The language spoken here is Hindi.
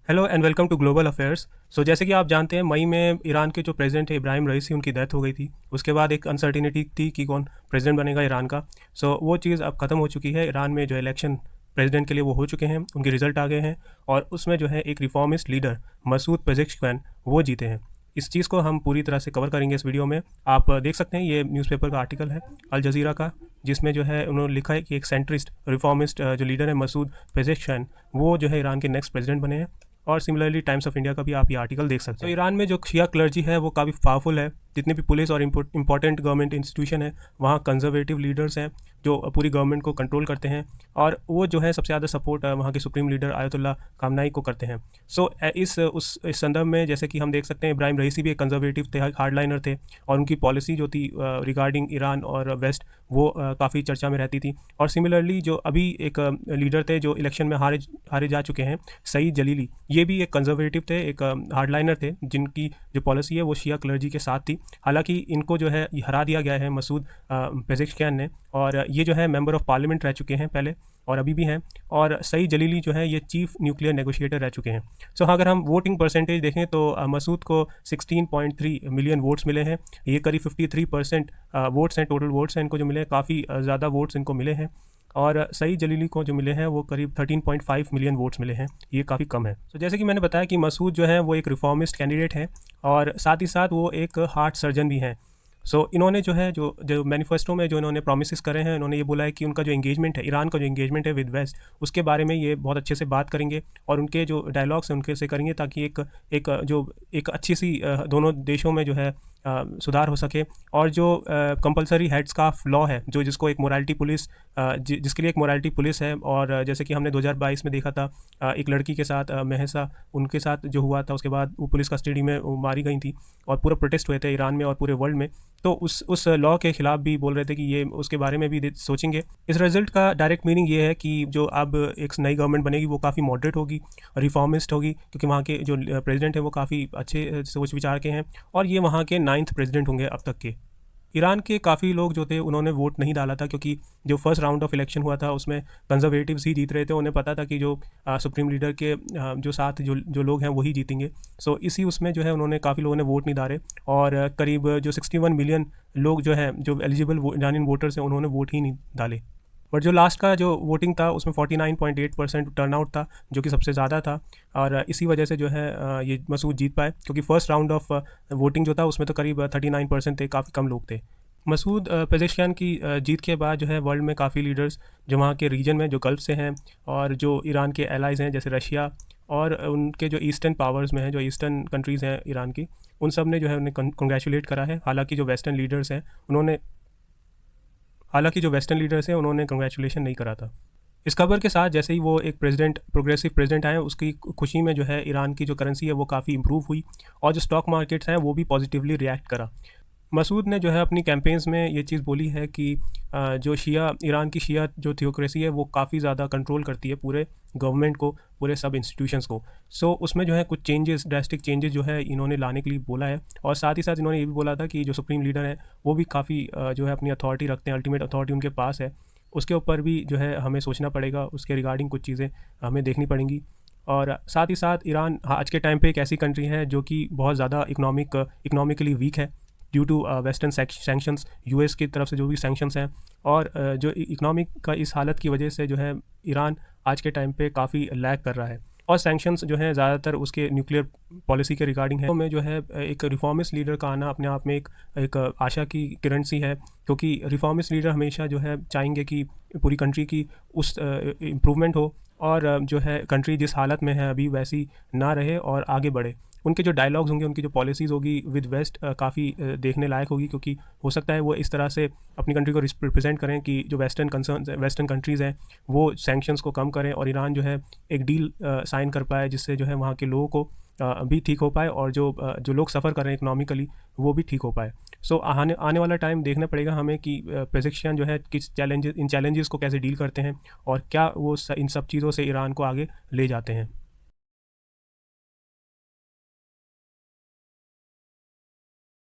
Hello and welcome to global affairs. जैसे कि आप जानते हैं, मई में ईरान के जो प्रेसिडेंट थे इब्राहिम रईसी, उनकी डेथ हो गई थी। उसके बाद एक अनसर्टिनिटी थी कि कौन प्रेसिडेंट बनेगा ईरान का। वो चीज़ अब ख़त्म हो चुकी है। ईरान में जो इलेक्शन प्रेसिडेंट के लिए वो हो चुके हैं, उनके रिजल्ट आ गए हैं और उसमें जो है एक रिफॉर्मिस्ट लीडर मसूद पेजेश्कियान वो जीते हैं। इस चीज़ को हम पूरी तरह से कवर करेंगे इस वीडियो में। आप देख सकते हैं, ये न्यूज़पेपर का आर्टिकल है अल जज़ीरा का, जिसमें जो है उन्होंने लिखा है कि एक सेंट्रिस्ट रिफॉर्मिस्ट जो लीडर है मसूद पेजेश्कियान, वो जो है ईरान के नेक्स्ट प्रेसिडेंट बने हैं। और सिमिलरली टाइम्स ऑफ इंडिया का भी आप ये आर्टिकल देख सकते हैं। ईरान में जो शिया क्लर्जी है वो काफ़ी पावरफुल है। जितने भी पुलिस और इंपॉर्टेंट गवर्नमेंट इंस्टीट्यूशन है, वहाँ कंजर्वेटिव लीडर्स हैं जो पूरी गवर्नमेंट को कंट्रोल करते हैं, और वो जो है सबसे ज़्यादा सपोर्ट वहाँ के सुप्रीम लीडर आयतुल्ला खामनाई को करते हैं। इस संदर्भ में जैसे कि हम देख सकते हैं, इब्राहिम रईसी भी एक कंजर्वेटिव थे, हार्डलाइनर थे, और उनकी पॉलिसी जो थी रिगार्डिंग ईरान और वेस्ट, वो काफ़ी चर्चा में रहती थी। और सिमिलरली जो अभी एक लीडर थे जो इलेक्शन में हारे जा चुके हैं, सईद जलीली, ये भी एक कंजर्वेटिव थे, एक हार्डलाइनर थे, जिनकी जो पॉलिसी है वो शिया क्लर्जी के साथ थी। हालांकि इनको जो है हरा दिया गया है मसूद पेजेश्कियान ने, और ये जो है मेंबर ऑफ पार्लियामेंट रह चुके हैं पहले और अभी भी हैं। और सईद जलीली जो है ये चीफ न्यूक्लियर नेगोशिएटर रह चुके हैं। अगर हम वोटिंग परसेंटेज देखें तो मसूद को 16.3 मिलियन वोट्स मिले हैं। ये करीब 53% वोट्स हैं, टोटल वोट्स हैं इनको जो मिले हैं, काफ़ी ज़्यादा वोट्स इनको मिले हैं। और सईद जलीली को जो मिले हैं वो करीब 13.5 मिलियन वोट्स मिले हैं, ये काफ़ी कम है। जैसे कि मैंने बताया कि मसूद जो है वो एक रिफॉर्मिस्ट कैंडिडेट हैं, और साथ ही साथ वो एक हार्ट सर्जन भी हैं। इन्होंने जो है जो जो मैनिफेस्टो में जो इन्होंने प्रोमिस करे हैं, इन्होंने ये बोला है कि उनका जो एंगेजमेंट है, ईरान का जो एंगेजमेंट है विद वेस्ट, उसके बारे में ये बहुत अच्छे से बात करेंगे और उनके जो डायलॉग्स हैं उनके से करेंगे, ताकि एक अच्छी सी दोनों देशों में जो है सुधार हो सके। और जो कंपलसरी हेडस्कार्फ लॉ है, जो जिसको एक मोरालिटी पुलिस जिसके लिए एक मोरालिटी पुलिस है, और जैसे कि हमने 2022 में देखा था एक लड़की के साथ महसा, उनके साथ जो हुआ था, उसके बाद वो पुलिस कस्टडी में मारी गई थी और पूरे प्रोटेस्ट हुए थे ईरान में और पूरे वर्ल्ड में। तो उस लॉ के खिलाफ भी बोल रहे थे कि ये उसके बारे में भी सोचेंगे। इस रिजल्ट का डायरेक्ट मीनिंग ये है कि जो अब एक नई गवर्नमेंट बनेगी वो काफ़ी मॉडरेट होगी, रिफॉर्मिस्ट होगी, क्योंकि वहाँ के जो प्रेसिडेंट हैं वो काफ़ी अच्छे सोच विचार के हैं, और ये वहाँ के 9th प्रेसिडेंट होंगे अब तक के। ईरान के काफ़ी लोग जो थे उन्होंने वोट नहीं डाला था, क्योंकि जो फर्स्ट राउंड ऑफ इलेक्शन हुआ था उसमें कंजर्वेटिव्स ही जीत रहे थे। उन्हें पता था कि जो सुप्रीम लीडर के जो साथ जो लोग हैं वही जीतेंगे। इसी उसमें जो है उन्होंने काफ़ी लोगों ने वोट नहीं डाले, और करीब जो 61 मिलियन लोग जो हैं, जो एलिजिबल ईरानियन वोटर्स हैं, उन्होंने वोट ही नहीं डाले। बट जो लास्ट का जो वोटिंग था उसमें 49.8% टर्नआउट था, जो कि सबसे ज़्यादा था, और इसी वजह से जो है ये मसूद जीत पाए, क्योंकि फर्स्ट राउंड ऑफ वोटिंग जो था उसमें तो करीब 39% थे, काफ़ी कम लोग थे। मसूद पेजेश्कियान की जीत के बाद जो है वर्ल्ड में काफ़ी लीडर्स जो वहाँ के रीजन में जो गल्फ से हैं, और जो ईरान के एलाइज़ हैं जैसे रशिया, और उनके जो ईस्टर्न पावर्स में हैं, जो ईस्टर्न कंट्रीज़ हैं ईरान की, उन सब ने जो है उन्हें कंग्रेचुलेट करा है। हालांकि जो वेस्टर्न लीडर्स हैं उन्होंने कंग्रेचुलेशन नहीं करा था। इस खबर के साथ जैसे ही वो एक प्रोग्रेसिव प्रेसिडेंट आए, उसकी खुशी में जो है ईरान की जो करेंसी है वो काफ़ी इंप्रूव हुई, और जो स्टॉक मार्केट्स हैं वो भी पॉजिटिवली रिएक्ट करा। मसूद ने जो है अपनी कैंपेन्स में ये चीज़ बोली है कि जो ईरान की शिया जो थियोक्रेसी है वो काफ़ी ज़्यादा कंट्रोल करती है पूरे गवर्नमेंट को, पूरे सब इंस्टीट्यूशंस को। उसमें जो है कुछ ड्रास्टिक चेंजेस जो है इन्होंने लाने के लिए बोला है, और साथ ही साथ इन्होंने ये भी बोला था कि जो सुप्रीम लीडर है वो भी काफ़ी जो है अपनी अथॉरिटी रखते हैं, अल्टीमेट अथॉरिटी उनके पास है। उसके ऊपर भी जो है हमें सोचना पड़ेगा, उसके रिगार्डिंग कुछ चीज़ें हमें देखनी पड़ेंगी। और साथ ही साथ ईरान आज के टाइम पे एक ऐसी कंट्री है जो कि बहुत ज़्यादा इकोनॉमिकली वीक है, due to western sanctions, US की तरफ से जो भी सैंक्शंस हैं, और जो इकोनॉमिक का इस हालत की वजह से जो है ईरान आज के टाइम पे काफ़ी लैग कर रहा है, और सैंक्शंस जो है ज़्यादातर उसके न्यूक्लियर पॉलिसी के रिगार्डिंग है। में जो है एक रिफॉर्मिस्ट लीडर का आना अपने आप में एक आशा की किरण सी है, क्योंकि रिफॉर्मिस्ट लीडर हमेशा जो है चाहेंगे कि पूरी कंट्री की उस इम्प्रूवमेंट हो, और जो है कंट्री जिस हालत में है अभी वैसी ना रहे और आगे बढ़े। उनके जो डायलॉग्स होंगे, उनकी जो पॉलिसीज़ होगी विद वेस्ट, काफ़ी देखने लायक होगी, क्योंकि हो सकता है वो इस तरह से अपनी कंट्री को रिप्रेजेंट करें कि जो वेस्टर्न कंट्रीज़ हैं वो सैंक्शंस को कम करें, और ईरान जो है एक डील साइन कर पाए, जिससे जो है वहाँ के लोगों को भी ठीक हो पाए, और जो लोग सफ़र कर रहे हैं इकोनॉमिकली वो भी ठीक हो पाए। आने वाला टाइम देखना पड़ेगा हमें कि पेजेश्कियान जो है इन चैलेंजेस को कैसे डील करते हैं, और क्या वो इन सब चीज़ों से ईरान को आगे ले जाते हैं।